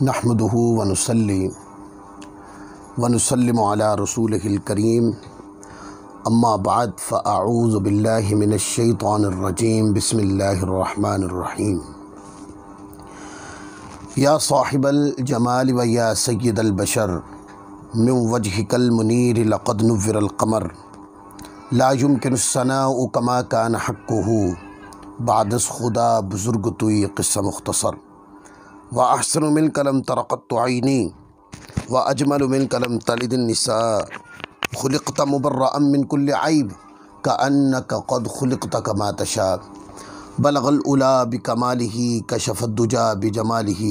نحمدہ ونصلی ونسلم علی رسولہ الکریم اما بعد فاعوذ باللہ من الشیطان الرجیم بسم اللہ الرحمن الرحیم یا صاحب الجمال و یا سید البشر من وجہک المنیر لقد نور القمر لا یمکن الثناء کما کان حقہ بعد از خدا بزرگ توی قصہ مختصر وأحسن منك لم تر قط عيني وأجمل منك لم تلد النساء خلقت مبرأ من كل عيب كأنك قد خلقت كما تشاء بلغ الأولى بكماله كشف الدجى بجماله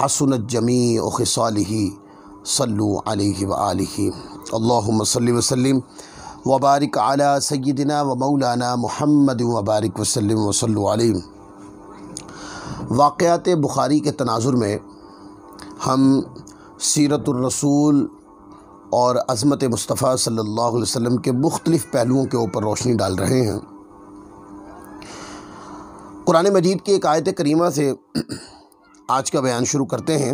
حسنت جميع خصاله صلوا عليه وآله اللهم صل وسلم وبارك على سيدنا ومولانا محمد وبارك وسلم وصلوا عليه۔ واقعات بخاری کے تناظر میں ہم سیرت الرسول اور عظمت مصطفیٰ صلی اللہ علیہ وسلم کے مختلف پہلوؤں کے اوپر روشنی ڈال رہے ہیں۔ قرآن مجید کی ایک آیت کریمہ سے آج کا بیان شروع کرتے ہیں۔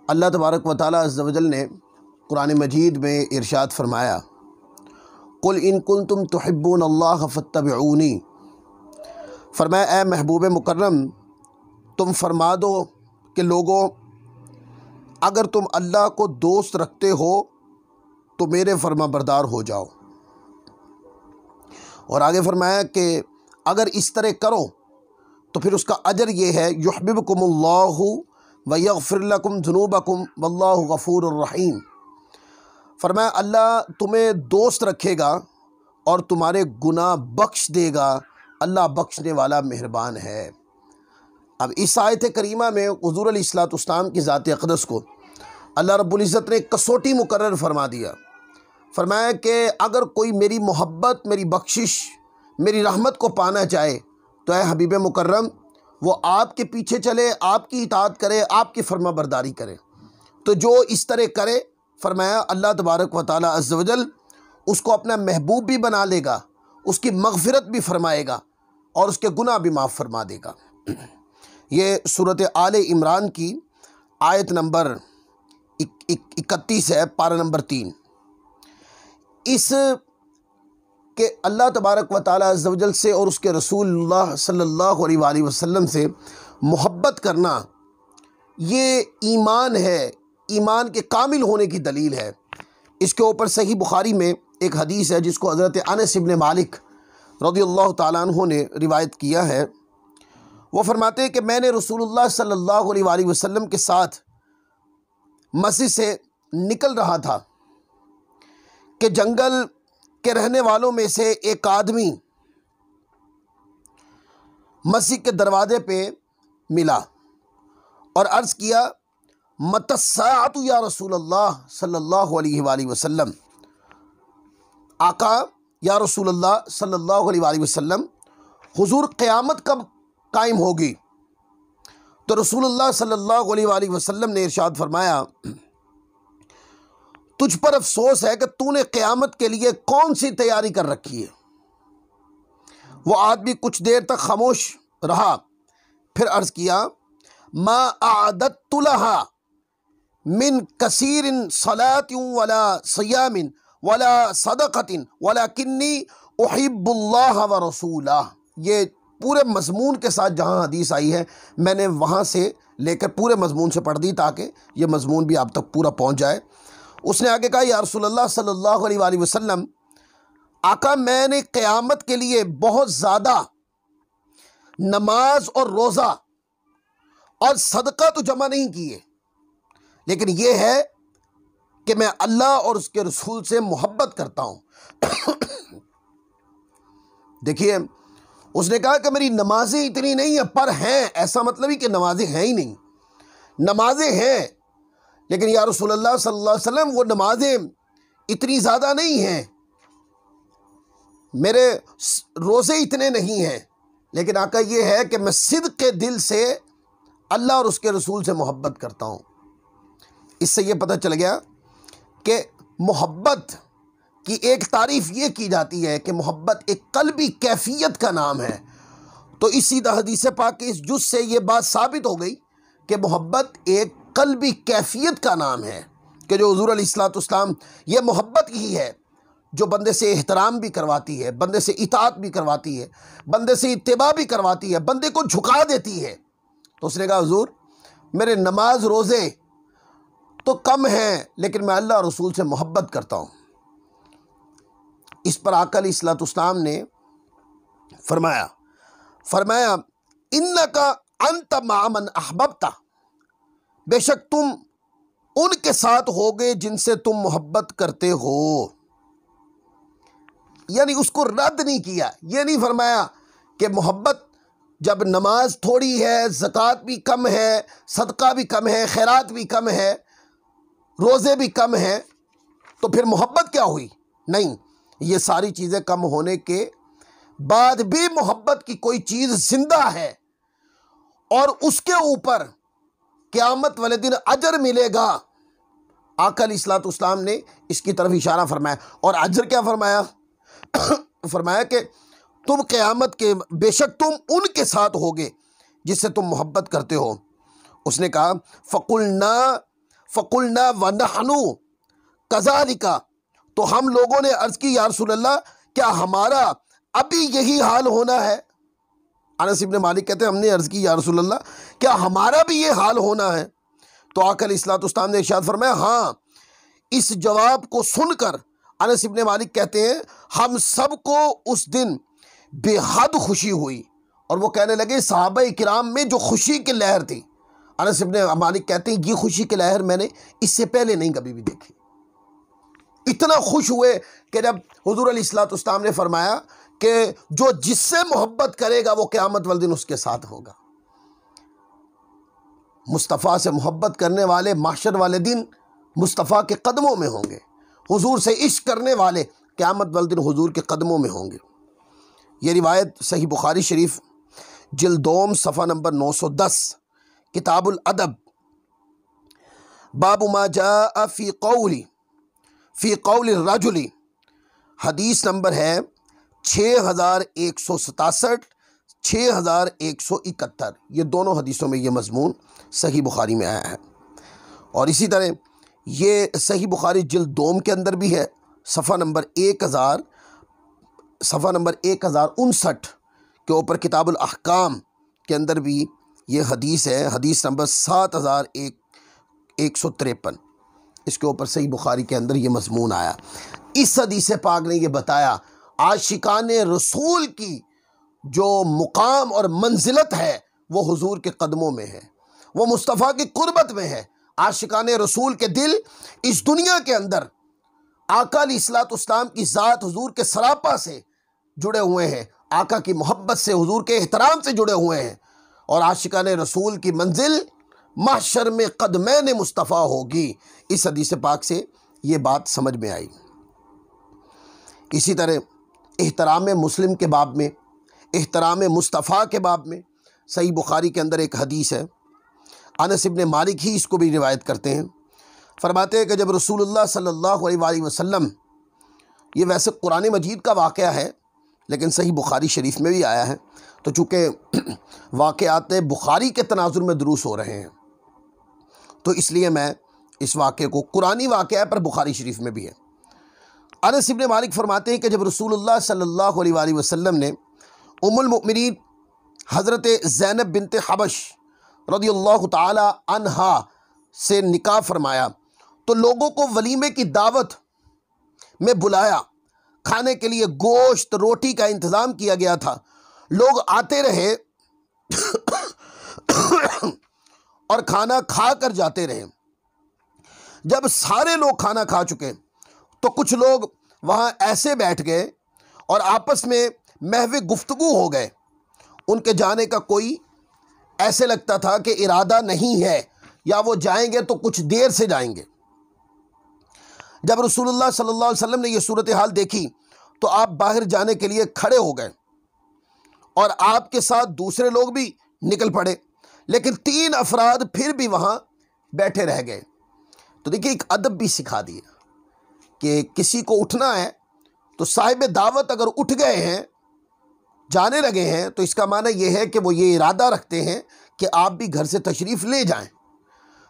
اللہ تبارک و تعالیٰ عز و جل نے قرآن مجید میں ارشاد فرمایا قل ان کنتم تحبون اللہ فاتبعونی، فرمایا اے محبوب مکرم تم فرما دو کہ لوگوں اگر تم اللہ کو دوست رکھتے ہو تو میرے فرما بردار ہو جاؤ، اور آگے فرمایا کہ اگر اس طرح کرو تو پھر اس کا اجر یہ ہے یحببکم اللہ ویغفر لکم ذنوبکم واللہ غفور الرحیم، فرمایا اللہ تمہیں دوست رکھے گا اور تمہارے گناہ بخش دے گا، اللہ بخشنے والا مہربان ہے۔ اب اس آیت کریمہ میں حضور علیہ الصلوۃ والسلام کی ذات اقدس کو اللہ رب العزت نے کسوٹی مقرر فرما دیا، فرمایا کہ اگر کوئی میری محبت، میری بخشش، میری رحمت کو پانا چاہے تو اے حبیب مکرم وہ آپ کے پیچھے چلے، آپ کی اطاعت کرے، آپ کی فرما برداری کرے، تو جو اس طرح کرے فرمایا اللہ تبارک و تعالی عز و جل اس کو اپنا محبوب بھی بنا لے گا، اس کی مغفرت بھی فرمائے گا اور اس کے گناہ بھی معاف فرما دے گا۔ یہ سورۃ آل عمران کی آیت نمبر 31 ہے، پارہ نمبر 3۔ اس کہ اللہ تبارک و تعالی عز و جل سے اور اس کے رسول اللہ صلی اللہ علیہ وآلہ وسلم سے محبت کرنا یہ ایمان ہے، ایمان کے کامل ہونے کی دلیل ہے۔ اس کے اوپر صحیح بخاری میں ایک حدیث ہے جس کو حضرت انس بن مالک رضی اللہ تعالیٰ عنہ نے روایت کیا ہے۔ وہ فرماتے ہیں کہ میں نے رسول اللہ صلی اللہ علیہ وآلہ وسلم کے ساتھ مسجد سے نکل رہا تھا کہ جنگل کے رہنے والوں میں سے ایک آدمی مسجد کے دروازے پہ ملا اور عرض کیا متی الساعۃ یا رسول اللہ صلی اللہ علیہ وآلہ وسلم، آقا یا رسول اللہ صلی اللہ علیہ وآلہ وسلم حضور قیامت کب قائم ہوگی؟ تو رسول اللہ صلی اللہ علیہ وآلہ وسلم نے ارشاد فرمایا تجھ پر افسوس ہے کہ تو نے قیامت کے لیے کون سی تیاری کر رکھی ہے۔ وہ آدمی کچھ دیر تک خاموش رہا، پھر عرض کیا ما اعددت لها من کثیر صلاۃ ولا صیام ولا صدقۃ ولکنی احب اللہ ورسولہ۔ یہ پورے مضمون کے ساتھ جہاں حدیث آئی ہے میں نے وہاں سے لے کر پورے مضمون سے پڑھ دی تاکہ یہ مضمون بھی آپ تک پورا پہنچ جائے۔ اس نے آگے کہا یا رسول اللہ صلی اللہ علیہ وآلہ وسلم، آقا میں نے قیامت کے لیے بہت زیادہ نماز اور روزہ اور صدقہ تو جمع نہیں کیے، لیکن یہ ہے کہ میں اللہ اور اس کے رسول سے محبت کرتا ہوں۔ دیکھیے اس نے کہا کہ میری نمازیں اتنی نہیں ہیں پر ہیں، ایسا مطلب ہی کہ نمازیں ہیں ہی نہیں، نمازیں ہیں لیکن یا رسول اللہ صلی اللہ علیہ وسلم وہ نمازیں اتنی زیادہ نہیں ہیں، میرے روزے اتنے نہیں ہیں، لیکن آقا یہ ہے کہ میں صدق کے دل سے اللہ اور اس کے رسول سے محبت کرتا ہوں۔ اس سے یہ پتہ چل گیا کہ محبت کی ایک تعریف یہ کی جاتی ہے کہ محبت ایک قلبی کیفیت کا نام ہے، تو اسی حدیث پاک کے اس جز سے یہ بات ثابت ہو گئی کہ محبت ایک قلبی کیفیت کا نام ہے کہ جو حضور علیہ الصلوۃ والسلام، یہ محبت ہی ہے جو بندے سے احترام بھی کرواتی ہے، بندے سے اطاعت بھی کرواتی ہے، بندے سے اتباع بھی کرواتی ہے، بندے کو جھکا دیتی ہے۔ تو اس نے کہا حضور میرے نماز روزے تو کم ہیں لیکن میں اللہ اور رسول سے محبت کرتا ہوں۔ اس پر آقا علیہ الصلوۃ والسلام نے فرمایا انکا انت مع من احببتا، بے شک تم ان کے ساتھ ہوگے جن سے تم محبت کرتے ہو۔ یعنی اس کو رد نہیں کیا، یہ نہیں فرمایا کہ محبت جب نماز تھوڑی ہے، زکوٰۃ بھی کم ہے، صدقہ بھی کم ہے، خیرات بھی کم ہے، روزے بھی کم ہیں، تو پھر محبت کیا ہوئی؟ نہیں، یہ ساری چیزیں کم ہونے کے بعد بھی محبت کی کوئی چیز زندہ ہے اور اس کے اوپر قیامت والے دن اجر ملے گا۔ آقا علیہ الصلوۃ والسلام نے اس کی طرف اشارہ فرمایا، اور اجر کیا فرمایا؟ فرمایا کہ تم قیامت کے بے شک تم ان کے ساتھ ہوگے جس سے تم محبت کرتے ہو۔ اس نے کہا فَقُلْنَا وَنَحْنُ كَذَلِكَ، تو ہم لوگوں نے عرض کی یا رسول اللہ کیا ہمارا ابھی یہی حال ہونا ہے؟ انس ابن مالک کہتے ہیں ہم نے عرض کی یا رسول اللہ کیا ہمارا بھی یہ حال ہونا ہے؟ تو آقا علیہ الصلوۃ والسلام نے ارشاد فرمایا ہاں۔ اس جواب کو سن کر انس ابن مالک کہتے ہیں ہم سب کو اس دن بے حد خوشی ہوئی، اور وہ کہنے لگے صحابہ کرام میں جو خوشی کی لہر تھی، انس ابن مالک کہتے ہیں یہ خوشی کی لہر میں نے اس سے پہلے نہیں کبھی بھی دیکھی۔ اتنا خوش ہوئے کہ جب حضور علیہ الصلوۃ والسلام نے فرمایا کہ جو جس سے محبت کرے گا وہ قیامت والدن اس کے ساتھ ہوگا۔ مصطفیٰ سے محبت کرنے والے محشر والے دن مصطفیٰ کے قدموں میں ہوں گے، حضور سے عشق کرنے والے قیامت والدن حضور کے قدموں میں ہوں گے۔ یہ روایت صحیح بخاری شریف جلد دوم صفحہ نمبر 910 کتاب الادب باب ما جاء فی قول الرجل، حدیث نمبر ہے 6167 6171، یہ دونوں حدیثوں میں یہ مضمون صحیح بخاری میں آیا ہے۔ اور اسی طرح یہ صحیح بخاری جلد دوم کے اندر بھی ہے، صفحہ نمبر 1059 کے اوپر کتاب الاحکام کے اندر بھی یہ حدیث ہے، حدیث نمبر 7153، اس کے اوپر صحیح بخاری کے اندر یہ مضمون آیا۔ اس حدیث پاک نے یہ بتایا عاشقان رسول کی جو مقام اور منزلت ہے وہ حضور کے قدموں میں ہے، وہ مصطفیٰ کی قربت میں ہے۔ عاشقان رسول کے دل اس دنیا کے اندر آقا علیہ الصلوۃ والسلام کی ذات حضور کے سراپا سے جڑے ہوئے ہیں، آقا کی محبت سے، حضور کے احترام سے جڑے ہوئے ہیں، اور عاشقان رسول کی منزل محشر میں قدمین مصطفیٰ ہوگی۔ اس حدیث پاک سے یہ بات سمجھ میں آئی۔ اسی طرح احترام مسلم کے باب میں، احترام مصطفیٰ کے باب میں صحیح بخاری کے اندر ایک حدیث ہے، انس ابن مالک ہی اس کو بھی روایت کرتے ہیں، فرماتے ہیں کہ جب رسول اللہ صلی اللہ علیہ وآلہ وسلم، یہ ویسے قرآن مجید کا واقعہ ہے لیکن صحیح بخاری شریف میں بھی آیا ہے، تو چونکہ واقعات بخاری کے تناظر میں دروس ہو رہے ہیں تو اس لیے میں اس واقعے کو، قرآنی واقعہ پر بخاری شریف میں بھی ہے۔ انس ابن مالک فرماتے ہیں کہ جب رسول اللہ صلی اللہ علیہ وآلہ وسلم نے ام المؤمنین حضرت زینب بنت حبش رضی اللہ تعالی عنہا سے نکاح فرمایا تو لوگوں کو ولیمے کی دعوت میں بلایا، کھانے کے لیے گوشت روٹی کا انتظام کیا گیا تھا، لوگ آتے رہے اور کھانا کھا کر جاتے رہے۔ جب سارے لوگ کھانا کھا چکے تو کچھ لوگ وہاں ایسے بیٹھ گئے اور آپس میں محو گفتگو ہو گئے، ان کے جانے کا کوئی ایسے لگتا تھا کہ ارادہ نہیں ہے، یا وہ جائیں گے تو کچھ دیر سے جائیں گے۔ جب رسول اللہ صلی اللہ علیہ وسلم نے یہ صورتحال دیکھی تو آپ باہر جانے کے لیے کھڑے ہو گئے اور آپ کے ساتھ دوسرے لوگ بھی نکل پڑے، لیکن 3 افراد پھر بھی وہاں بیٹھے رہ گئے۔ تو دیکھیے ایک ادب بھی سکھا دیا کہ کسی کو اٹھنا ہے تو صاحب دعوت اگر اٹھ گئے ہیں، جانے لگے ہیں، تو اس کا معنی یہ ہے کہ وہ یہ ارادہ رکھتے ہیں کہ آپ بھی گھر سے تشریف لے جائیں۔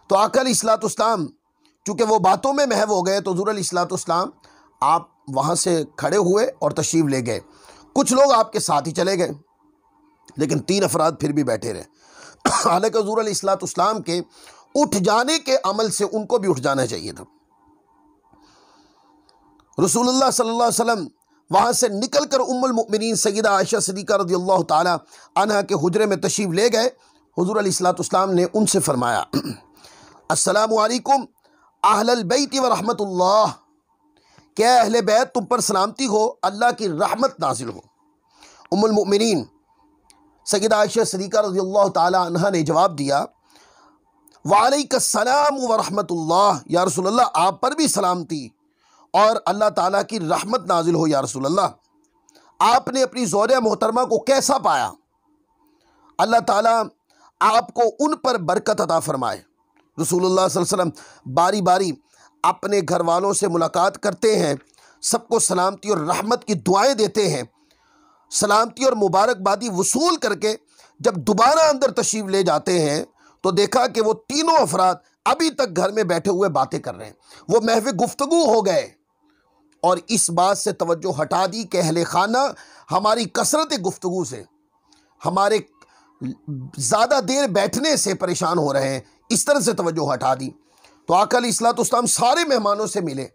تو آقا علیہ الصلوۃ والسلام چونکہ وہ باتوں میں محو ہو گئے تو حضور علیہ الصلوۃ والسلام آپ وہاں سے کھڑے ہوئے اور تشریف لے گئے۔ کچھ لوگ آپ کے ساتھ ہی چلے گئے، لیکن 3 افراد پھر بھی بیٹھے رہے۔ حالانکہ حضور علیہ الصلوۃ والسلام کے اٹھ جانے کے عمل سے ان کو بھی اٹھ جانا چاہیے تھا۔ رسول اللہ صلی اللہ علیہ وسلم وہاں سے نکل کر ام المؤمنین سیدہ عائشہ صدیقہ رضی اللہ تعالی عنہا کے حجرے میں تشریف لے گئے۔ حضور علیہ الصلوۃ والسلام نے ان سے فرمایا، السلام علیکم اہل البیت و رحمت اللہ، کہ اہل بیت تم پر سلامتی ہو، اللہ کی رحمت نازل ہو۔ ام المؤمنین سیدہ عائشہ صدیقہ رضی اللہ تعالی عنہا نے جواب دیا، وعلیک السلام ورحمت اللہ، یا رسول اللہ آپ پر بھی سلامتی اور اللہ تعالیٰ کی رحمت نازل ہو۔ یا رسول اللہ آپ نے اپنی زوجہ محترمہ کو کیسا پایا؟ اللہ تعالیٰ آپ کو ان پر برکت عطا فرمائے۔ رسول اللہ صلی اللہ علیہ وسلم باری باری اپنے گھر والوں سے ملاقات کرتے ہیں، سب کو سلامتی اور رحمت کی دعائیں دیتے ہیں۔ سلامتی اور مبارکبادی وصول کر کے جب دوبارہ اندر تشریف لے جاتے ہیں تو دیکھا کہ وہ تینوں افراد ابھی تک گھر میں بیٹھے ہوئے باتیں کر رہے ہیں، وہ محو گفتگو ہو گئے، اور اس بات سے توجہ ہٹا دی کہ اہل خانہ ہماری کثرت گفتگو سے، ہمارے زیادہ دیر بیٹھنے سے پریشان ہو رہے ہیں، اس طرح سے توجہ ہٹا دی۔ تو آقا علیہ الصلوۃ والسلام سارے مہمانوں سے ملے،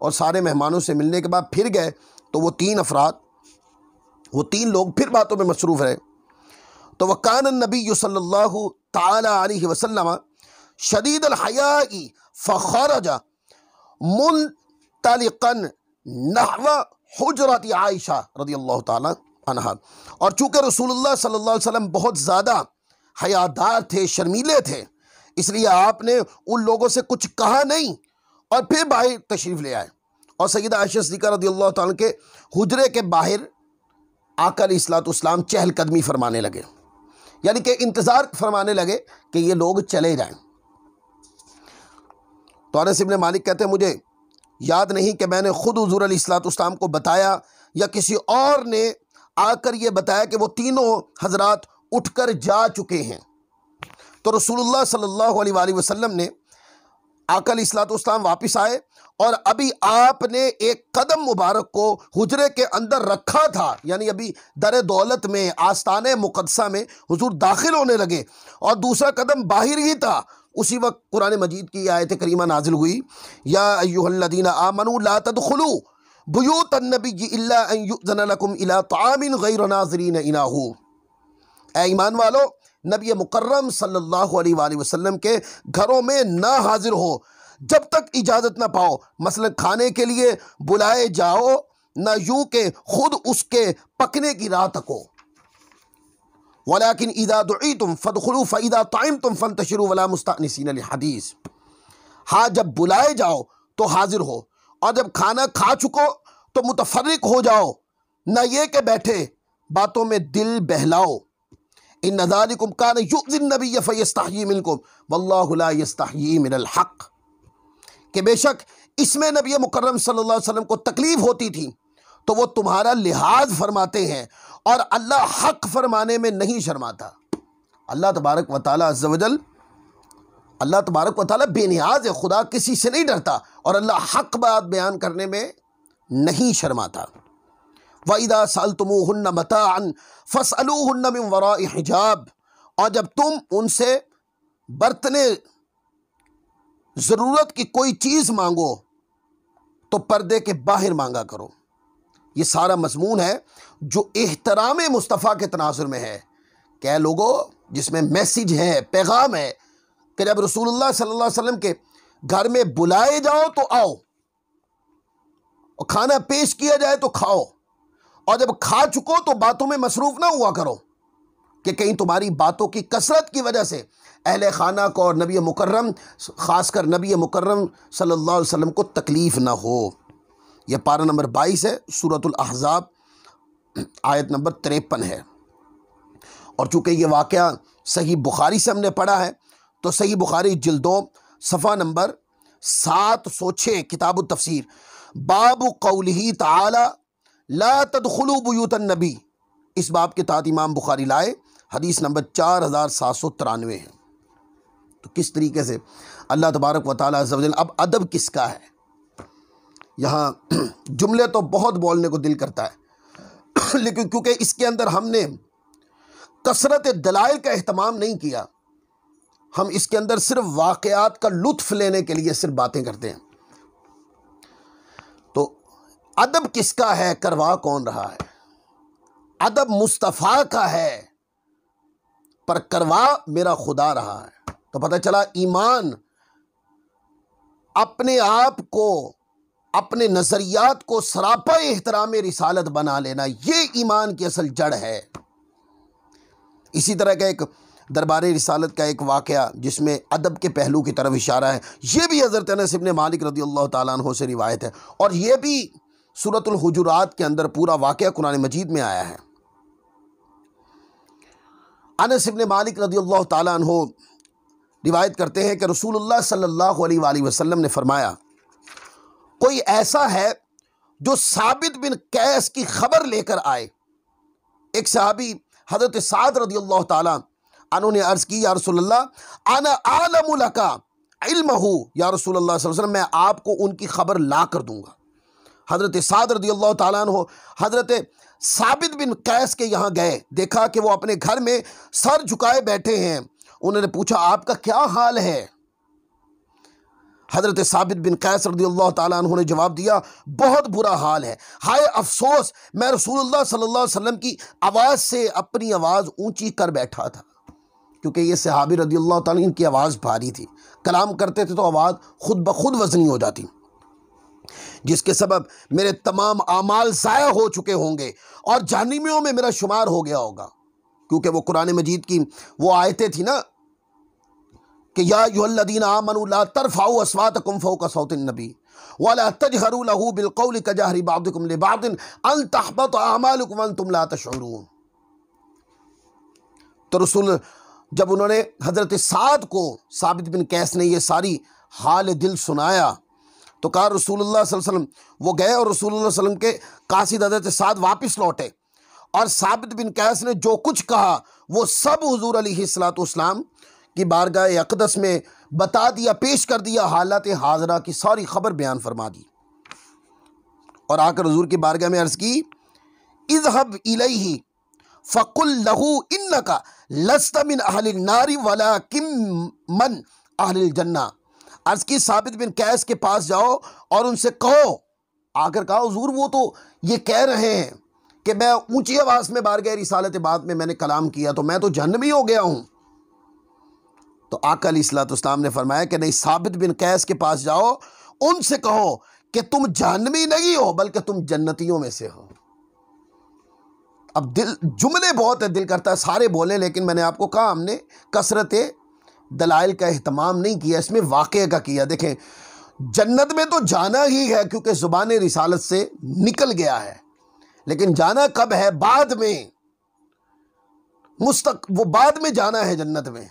اور سارے مہمانوں سے ملنے کے بعد پھر گئے تو وہ 3 افراد، وہ 3 لوگ پھر باتوں میں مصروف رہے۔ تو وکان النبی صلی اللہ تعالی علیہ وسلم شدید الحیاء فخرج منطلقا نحو حجرت عائشہ رضی اللہ تعالی عنہا، اور چونکہ رسول اللہ صلی اللہ علیہ وسلم بہت زیادہ حیادار تھے، شرمیلے تھے، اس لیے آپ نے ان لوگوں سے کچھ کہا نہیں اور پھر باہر تشریف لے آئے، اور سیدہ عائشہ صدیقہ رضی اللہ تعالیٰ کے حجرے کے باہر آقا علیہ الصلوۃ والسلام چہل قدمی فرمانے لگے، یعنی کہ انتظار فرمانے لگے کہ یہ لوگ چلے جائیں۔ تو انس بن مالک کہتے ہیں مجھے یاد نہیں کہ میں نے خود حضور علیہ الصلوۃ والسلام کو بتایا یا کسی اور نے آ کر یہ بتایا کہ وہ تینوں حضرات اٹھ کر جا چکے ہیں۔ تو رسول اللہ صلی اللہ علیہ وآلہ وسلم نے آقا علیہ الصلوۃ والسلام واپس آئے، اور ابھی آپ نے ایک قدم مبارک کو حجرے کے اندر رکھا تھا، یعنی ابھی در دولت میں آستان مقدسہ میں حضور داخل ہونے لگے اور دوسرا قدم باہر ہی تھا، اسی وقت قرآن مجید کی آیت کریمہ نازل ہوئی، یا ایھا الذین آمنوا لا تدخلوا بیوت النبی الا ان یؤذن لکم الی طعام غیر ناظرین اناہ، اے ایمان والو نبی مکرم صلی اللہ علیہ وآلہ وسلم کے گھروں میں نہ حاضر ہو جب تک اجازت نہ پاؤ، مثلا کھانے کے لیے بلائے جاؤ نہ یوں کہ خود اس کے پکنے کی راہ تکو، ولیکن اذا دعیتم فادخلوا فاذا طعمتم فانتشروا ولا مستأنسین لحدیث، ہاں جب بلائے جاؤ تو حاضر ہو، اور جب کھانا کھا چکو تو متفرق ہو جاؤ، نہ یہ کہ بیٹھے باتوں میں دل بہلاؤ، ان ذالکم کان یؤذی النبی فیستحیی منکم واللہ لا یستحیی من الحق، کہ بے شک اس میں نبی مکرم صلی اللہ علیہ وسلم کو تکلیف ہوتی تھی تو وہ تمہارا لحاظ فرماتے ہیں، اور اللہ حق فرمانے میں نہیں شرماتا۔ اللہ تبارک و تعالیٰ عز و جل، اللہ تبارک و تعالیٰ بے نیاز ہے، خدا کسی سے نہیں ڈرتا، اور اللہ حق بات بیان کرنے میں نہیں شرماتا۔ وَإِذَا سَأَلْتُمُوهُنَّ مَتَاعًا فَاسْأَلُوهُنَّ مِنْ وَرَاءِ حِجَابٍ، اور جب تم ان سے برتنے ضرورت کی کوئی چیز مانگو تو پردے کے باہر مانگا کرو۔ یہ سارا مضمون ہے جو احترام مصطفیٰ کے تناظر میں ہے، کہ لوگوں جس میں میسیج ہے، پیغام ہے کہ جب رسول اللہ صلی اللہ علیہ وسلم کے گھر میں بلائے جاؤ تو آؤ، اور کھانا پیش کیا جائے تو کھاؤ، اور جب کھا چکو تو باتوں میں مصروف نہ ہوا کرو کہ کہیں تمہاری باتوں کی کثرت کی وجہ سے اہل خانہ کو اور نبی مکرم، خاص کر نبی مکرم صلی اللہ علیہ وسلم کو تکلیف نہ ہو۔ یہ پارہ نمبر 22 ہے، سورۃ الاحزاب، آیت نمبر 53 ہے۔ اور چونکہ یہ واقعہ صحیح بخاری سے ہم نے پڑھا ہے تو صحیح بخاری جلد 2 صفحہ نمبر 706 کتاب التفسیر، باب قولہ تعالی لا تدخلوا بیوت النبی، اس باب کے تحت امام بخاری لائے حدیث نمبر 4793 ہے۔ تو کس طریقے سے اللہ تبارک و تعالیٰ عز و جل، اب ادب کس کا ہے؟ یہاں جملے تو بہت بولنے کو دل کرتا ہے لیکن کیونکہ اس کے اندر ہم نے کثرت دلائل کا اہتمام نہیں کیا، ہم اس کے اندر صرف واقعات کا لطف لینے کے لیے صرف باتیں کرتے ہیں۔ تو ادب کس کا ہے؟ کروا کون رہا ہے؟ ادب مصطفیٰ کا ہے، پر کروا میرا خدا رہا ہے۔ تو پتہ چلا ایمان اپنے آپ کو، اپنے نظریات کو سراپا احترام رسالت بنا لینا، یہ ایمان کی اصل جڑ ہے۔ اسی طرح کا ایک دربار رسالت کا ایک واقعہ جس میں ادب کے پہلو کی طرف اشارہ ہے، یہ بھی حضرت انس بن مالک رضی اللہ تعالیٰ عنہ سے روایت ہے، اور یہ بھی سورۃ الحجرات کے اندر پورا واقعہ قرآن مجید میں آیا ہے۔ انس بن مالک رضی اللہ تعالیٰ عنہ روایت کرتے ہیں کہ رسول اللہ صلی اللہ علیہ وآلہ وسلم نے فرمایا، کوئی ایسا ہے جو ثابت بن قیس کی خبر لے کر آئے۔ ایک صحابی حضرت سعد رضی اللہ تعالیٰ عنہ نے عرض کی، یا رسول اللہ انا اعلم لک علمہ، یا رسول اللہ صلی اللہ علیہ وسلم میں آپ کو ان کی خبر لا کر دوں گا۔ حضرت سعد رضی اللہ تعالیٰ عنہ حضرت ثابت بن قیس کے یہاں گئے، دیکھا کہ وہ اپنے گھر میں سر جھکائے بیٹھے ہیں۔ انہوں نے پوچھا آپ کا کیا حال ہے؟ حضرت ثابت بن قیس رضی اللہ تعالیٰ عنہ نے جواب دیا، بہت برا حال ہے، ہائے افسوس، میں رسول اللہ صلی اللہ علیہ وسلم کی آواز سے اپنی آواز اونچی کر بیٹھا تھا، کیونکہ یہ صحابی رضی اللہ تعالیٰ ان کی آواز بھاری تھی، کلام کرتے تھے تو آواز خود بخود وزنی ہو جاتی، جس کے سبب میرے تمام اعمال ضائع ہو چکے ہوں گے اور جہنمیوں میں میرا شمار ہو گیا ہوگا۔ کیونکہ وہ قرآن مجید کی وہ آیتیں تھی نا کہ یا ایھا الذین آمنوا لا ترفعوا اصواتکم فوق صوت النبی ولا تجہروا لہ بالقول کجہر بعضکم لبعض ان تحبط اعمالکم وانتم لا تشعرون۔ تو رسول جب انہوں نے حضرت سعد کو، ثابت بن قیس نے یہ ساری حال دل سنایا تو کہا رسول اللہ صلی اللہ علیہ وسلم، وہ گئے اور رسول اللہ صلی اللہ علیہ وسلم کے قاصد حضرت سعد واپس لوٹے، اور ثابت بن قیس نے جو کچھ کہا وہ سب حضور علیہ السلام کی بارگاہ اقدس میں بتا دیا، پیش کر دیا، حالات حاضرہ کی ساری خبر بیان فرما دی، اور آ کر حضور کی بارگاہ میں عرض کی، اذهب الیہ فقل لہ انک لست من اہل النار ولکن من اہل الجنہ۔ عرض کی ثابت بن قیس کے پاس جاؤ اور ان سے کہو، آ کر کہا حضور وہ تو یہ کہہ رہے ہیں کہ میں اونچی آواز میں بارگاہ رسالت بات میں نے کلام کیا تو میں تو جہنمی ہو گیا ہوں۔ تو آقا علیہ الصلوۃ والسلام نے فرمایا کہ نہیں، ثابت بن قیس کے پاس جاؤ، ان سے کہو کہ تم جہنمی نہیں ہو بلکہ تم جنتیوں میں سے ہو۔ اب جملے بہت ہے، دل کرتا ہے سارے بولیں، لیکن میں نے آپ کو کہا ہم نے کثرت دلائل کا اہتمام نہیں کیا، اس میں واقعے کا کیا۔ دیکھیں جنت میں تو جانا ہی ہے کیونکہ زبان رسالت سے نکل گیا ہے، لیکن جانا کب ہے؟ بعد میں، وہ بعد میں جانا ہے جنت میں،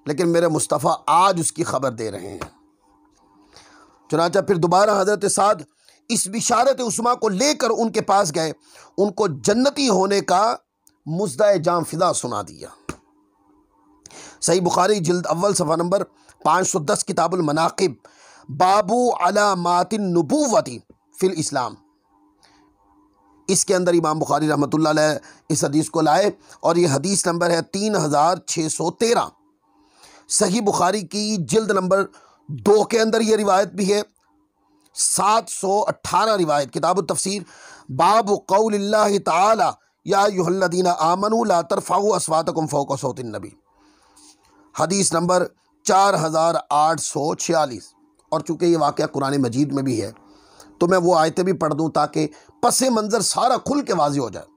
لیکن میرے مصطفیٰ آج اس کی خبر دے رہے ہیں۔ چنانچہ پھر دوبارہ حضرت سعد اس بشارت عظمیٰ کو لے کر ان کے پاس گئے، ان کو جنتی ہونے کا مژدہ جام فضا سنا دیا۔ صحیح بخاری جلد اول صفحہ نمبر 510 کتاب المناقب، باب علامات النبوۃ فی الاسلام، اس کے اندر امام بخاری رحمۃ اللہ علیہ اس حدیث کو لائے، اور یہ حدیث نمبر ہے 3613۔ صحیح بخاری کی جلد نمبر 2 کے اندر یہ روایت بھی ہے، 718 روایت، کتاب التفسیر، باب قول اللہ تعالی یا ایھا الذین آمنوا لا ترفعوا اصواتکم فوق صوت النبی، حدیث نمبر 4846۔ اور چونکہ یہ واقعہ قرآن مجید میں بھی ہے تو میں وہ آیتیں بھی پڑھ دوں تاکہ پس منظر سارا کھل کے واضح ہو جائے۔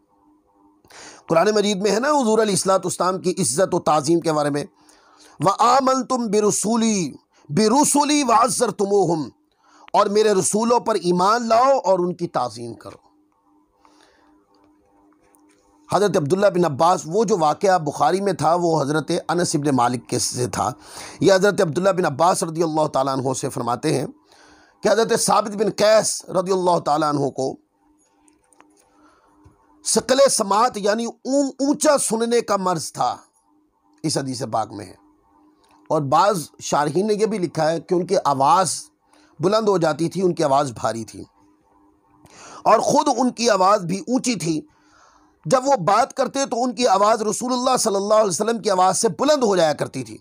قرآن مجید میں ہے نا حضور علیہ الصلوۃ والسلام کی عزت و تعظیم کے بارے میں، وَآمَنْتُمْ بِرُسُلِي وَعَزَّرْتُمُوهُمْ، اور میرے رسولوں پر ایمان لاؤ اور ان کی تعظیم کرو۔ حضرت عبداللہ بن عباس، وہ جو واقعہ بخاری میں تھا وہ حضرت انس بن مالک کے سے تھا، یہ حضرت عبداللہ بن عباس رضی اللہ تعالیٰ عنہ سے فرماتے ہیں کہ حضرت ثابت بن قیس رضی اللہ تعالیٰ عنہ کو ثقل سماعت یعنی اونچا سننے کا مرض تھا، اس حدیث پاک میں ہے۔ اور بعض شارحین نے یہ بھی لکھا ہے کہ ان کی آواز بلند ہو جاتی تھی، ان کی آواز بھاری تھی، اور خود ان کی آواز بھی اونچی تھی۔ جب وہ بات کرتے تو ان کی آواز رسول اللہ صلی اللہ علیہ وسلم کی آواز سے بلند ہو جایا کرتی تھی۔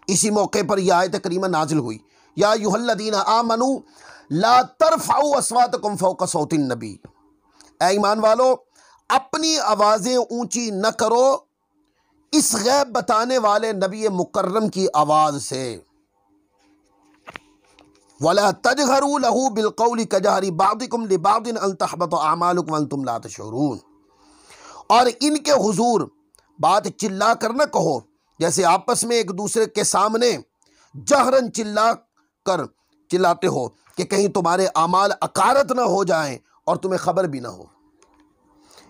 اسی موقع پر یہ آیت کریمہ نازل ہوئی، یا ایھا الذین آمنوا لا ترفعوا اصواتکم فوق صوت النبی، اے ایمان والو اپنی آوازیں اونچی نہ کرو اس غیب بتانے والے نبی مکرم کی آواز سے۔ وَلَا تَجْهَرُوا لَهُ بِالْقَوْلِ كَجَهْرِ بَعْضِكُمْ لِبَعْضٍ أَن تَحْبَطَ أَعْمَالُكُمْ وَأَنْتُمْ لَا تَشْعُرُونَ، اور ان کے حضور بات چلا کر نہ کہو جیسے آپس میں ایک دوسرے کے سامنے جہرن چلاتے ہو کہ کہیں تمہارے اعمال اکارت نہ ہو جائیں اور تمہیں خبر بھی نہ ہو۔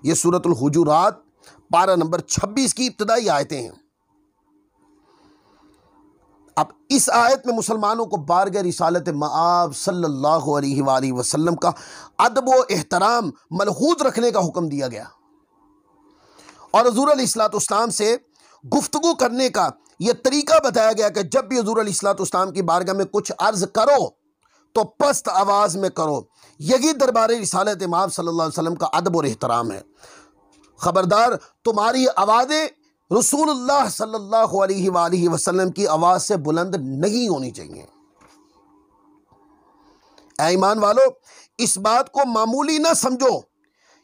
یہ سورۃ الحجرات پارہ نمبر 26 کی ابتدائی آیتیں ہیں۔ اب اس آیت میں مسلمانوں کو بارگاہ رسالت مآب صلی اللہ علیہ وآلہ وسلم کا ادب و احترام ملحوظ رکھنے کا حکم دیا گیا، اور حضور علیہ الصلوۃ والسلام سے گفتگو کرنے کا یہ طریقہ بتایا گیا کہ جب بھی حضور علیہ الصلوۃ والسلام کی بارگاہ میں کچھ عرض کرو تو پست آواز میں کرو۔ یہی دربار رسالت مآب صلی اللہ علیہ وسلم کا ادب اور احترام ہے۔ خبردار تمہاری آوازیں رسول اللہ صلی اللہ علیہ وآلہ وسلم کی آواز سے بلند نہیں ہونی چاہیے۔ اے ایمان والو اس بات کو معمولی نہ سمجھو،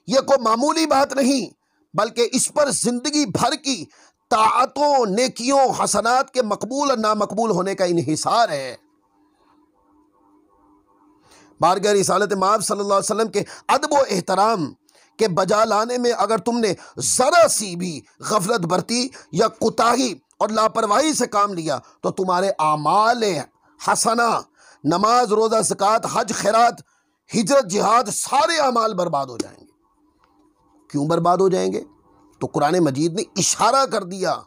یہ کوئی معمولی بات نہیں بلکہ اس پر زندگی بھر کی طاعتوں، نیکیوں، حسنات کے مقبول اور نامقبول ہونے کا انحصار ہے۔ بارگاہ رسالت مآب صلی اللہ علیہ وسلم کے ادب و احترام کے بجا لانے میں اگر تم نے ذرا سی بھی غفلت برتی یا کوتاہی اور لاپرواہی سے کام لیا تو تمہارے اعمال حسنہ، نماز، روزہ، زکوٰۃ، حج، خیرات، ہجرت، جہاد، سارے اعمال برباد ہو جائیں گے۔ کیوں برباد ہو جائیں گے؟ تو قرآن مجید نے اشارہ کر دیا،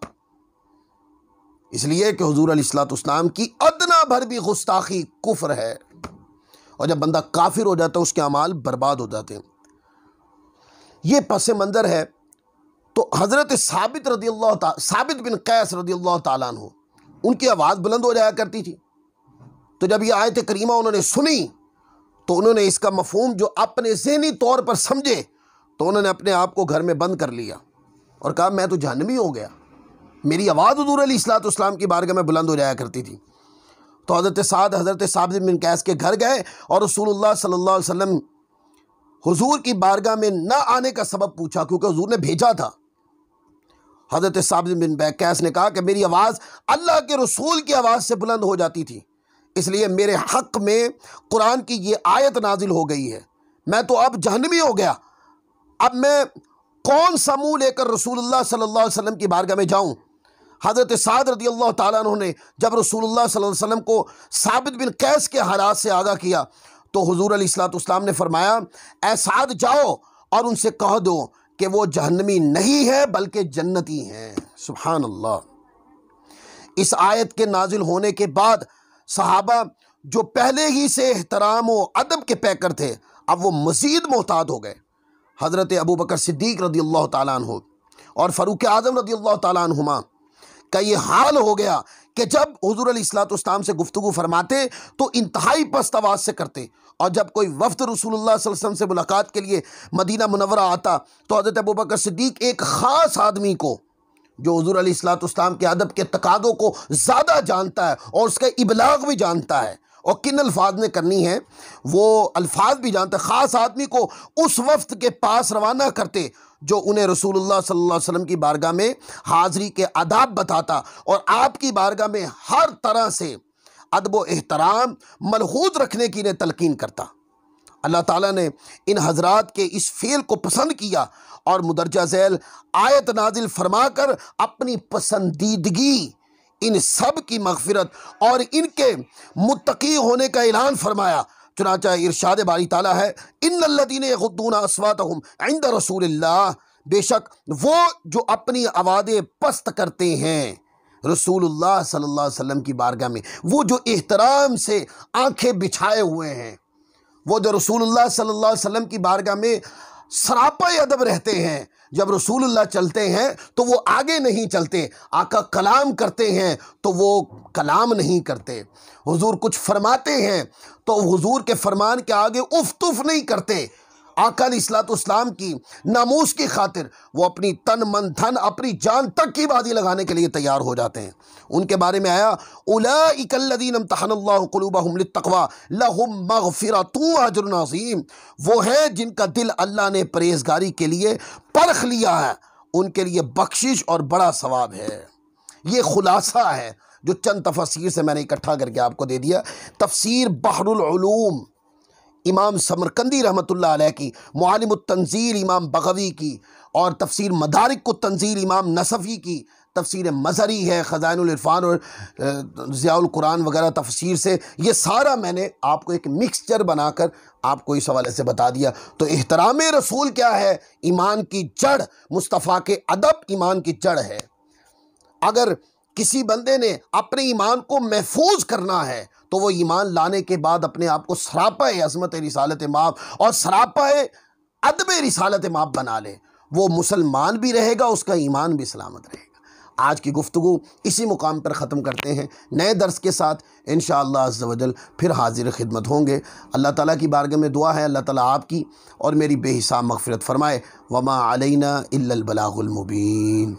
اس لیے کہ حضور علیہ الصلوۃ والسلام کی ادنا بھر بھی گستاخی کفر ہے، اور جب بندہ کافر ہو جاتا ہے اس کے اعمال برباد ہو جاتے ہیں۔ یہ پس منظر ہے تو حضرت ثابت بن قیس رضی اللہ تعالیٰ عنہ، ان کی آواز بلند ہو جایا کرتی تھی۔ تو جب یہ آیت کریمہ انہوں نے سنی تو انہوں نے اس کا مفہوم جو اپنے ذہنی طور پر سمجھے تو انہوں نے اپنے آپ کو گھر میں بند کر لیا اور کہا میں تو جہنمی ہو گیا، میری آواز حضور علیہ الصلوۃ والسلام کی بارگاہ میں بلند ہو جایا کرتی تھی۔ تو حضرت ثابت بن قیس کے گھر گئے اور رسول اللہ صلی اللہ علیہ وسلم حضور کی بارگاہ میں نہ آنے کا سبب پوچھا، کیونکہ حضور نے بھیجا تھا۔ حضرت ثابت بن قیس نے کہا کہ میری آواز اللہ کے رسول کی آواز سے بلند ہو جاتی تھی، اس لیے میرے حق میں قرآن کی یہ آیت نازل ہو گئی ہے، میں تو اب جہنمی ہو گیا، اب میں کون سا منہ لے کر رسول اللہ صلی اللہ علیہ وسلم کی بارگاہ میں جاؤں۔ حضرت سعد رضی اللہ تعالیٰ عنہ نے جب رسول اللہ صلی اللہ علیہ وسلم کو ثابت بن قیس کے حالات سے آگاہ کیا تو حضور علیہ الصلوۃ والسلام نے فرمایا اے سعد جاؤ اور ان سے کہہ دو کہ وہ جہنمی نہیں ہے بلکہ جنتی ہیں۔ سبحان اللہ۔ اس آیت کے نازل ہونے کے بعد صحابہ جو پہلے ہی سے احترام و ادب کے پیکر تھے اب وہ مزید محتاط ہو گئے۔ حضرت ابوبکر صدیق رضی اللہ تعالیٰ عنہ اور فاروق اعظم رضی اللہ تعالیٰ عنہما کا یہ حال ہو گیا کہ جب حضور علیہ الصلوۃ والسلام سے گفتگو فرماتے تو انتہائی پست آواز سے کرتے، اور جب کوئی وفد رسول اللہ صلی اللہ علیہ وسلم سے ملاقات کے لیے مدینہ منورہ آتا تو حضرت ابوبکر صدیق ایک خاص آدمی کو جو حضور علیہ الصلوۃ والسلام کے ادب کے تقاضوں کو زیادہ جانتا ہے اور اس کا ابلاغ بھی جانتا ہے اور کن الفاظ نے کرنی ہے وہ الفاظ بھی جانتا ہے، خاص آدمی کو اس وفد کے پاس روانہ کرتے جو انہیں رسول اللہ صلی اللہ علیہ وسلم کی بارگاہ میں حاضری کے آداب بتاتا اور آپ کی بارگاہ میں ہر طرح سے ادب و احترام ملحوظ رکھنے کی انہیں تلقین کرتا۔ اللہ تعالیٰ نے ان حضرات کے اس فعل کو پسند کیا اور مدرجہ ذیل آیت نازل فرما کر اپنی پسندیدگی ان سب کی مغفرت اور ان کے متقی ہونے کا اعلان فرمایا۔ چنانچہ ارشاد باری تعالیٰ ہے ان الذین یغضون اصواتهم عند رسول اللہ، بے شک وہ جو اپنی آوازیں پست کرتے ہیں رسول اللہ صلی اللہ علیہ وسلم کی بارگاہ میں، وہ جو احترام سے آنکھیں بچھائے ہوئے ہیں، وہ جو رسول اللہ صلی اللہ علیہ وسلم کی بارگاہ میں سراپا ادب رہتے ہیں، جب رسول اللہ چلتے ہیں تو وہ آگے نہیں چلتے، آقا کلام کرتے ہیں تو وہ کلام نہیں کرتے، حضور کچھ فرماتے ہیں تو حضور کے فرمان کے آگے اف تف نہیں کرتے۔ آقا علیہ الصلوۃ والسلام کی ناموس کی خاطر وہ اپنی تن من دھن اپنی جان تک کی بازی لگانے کے لیے تیار ہو جاتے ہیں۔ ان کے بارے میں آیا اولئک الذین امتحن اللہ قلوبہم للتقوی لہم مغفرۃ واجر عظیم، وہ ہیں جن کا دل اللہ نے پرہیزگاری کے لیے پرکھ لیا ہے، ان کے لیے بخشش اور بڑا ثواب ہے۔ یہ خلاصہ ہے جو چند تفاسیر سے میں نے اکٹھا کر کے آپ کو دے دیا۔ تفسیر بحر العلوم امام سمرقندی رحمۃ اللہ علیہ کی، معالم التنزیل امام بغوی کی، اور تفسیر مدارک التنزیل امام نصفی کی، تفسیر مظہری ہے، خزائن العرفان اور ضیاء القرآن وغیرہ تفسیر سے، یہ سارا میں نے آپ کو ایک مکسچر بنا کر آپ کو اس حوالے سے بتا دیا۔ تو احترام رسول کیا ہے؟ ایمان کی جڑ، مصطفیٰ کے ادب ایمان کی جڑ ہے۔ اگر کسی بندے نے اپنے ایمان کو محفوظ کرنا ہے تو وہ ایمان لانے کے بعد اپنے آپ کو سراپا عظمت رسالت مآب اور سراپا ادب رسالت مآب بنا لے، وہ مسلمان بھی رہے گا، اس کا ایمان بھی سلامت رہے گا۔ آج کی گفتگو اسی مقام پر ختم کرتے ہیں، نئے درس کے ساتھ انشاءاللہ عز و جل پھر حاضر خدمت ہوں گے۔ اللہ تعالیٰ کی بارگاہ میں دعا ہے اللہ تعالیٰ آپ کی اور میری بے حساب مغفرت فرمائے۔ وما علینا الا البلاغ المبین۔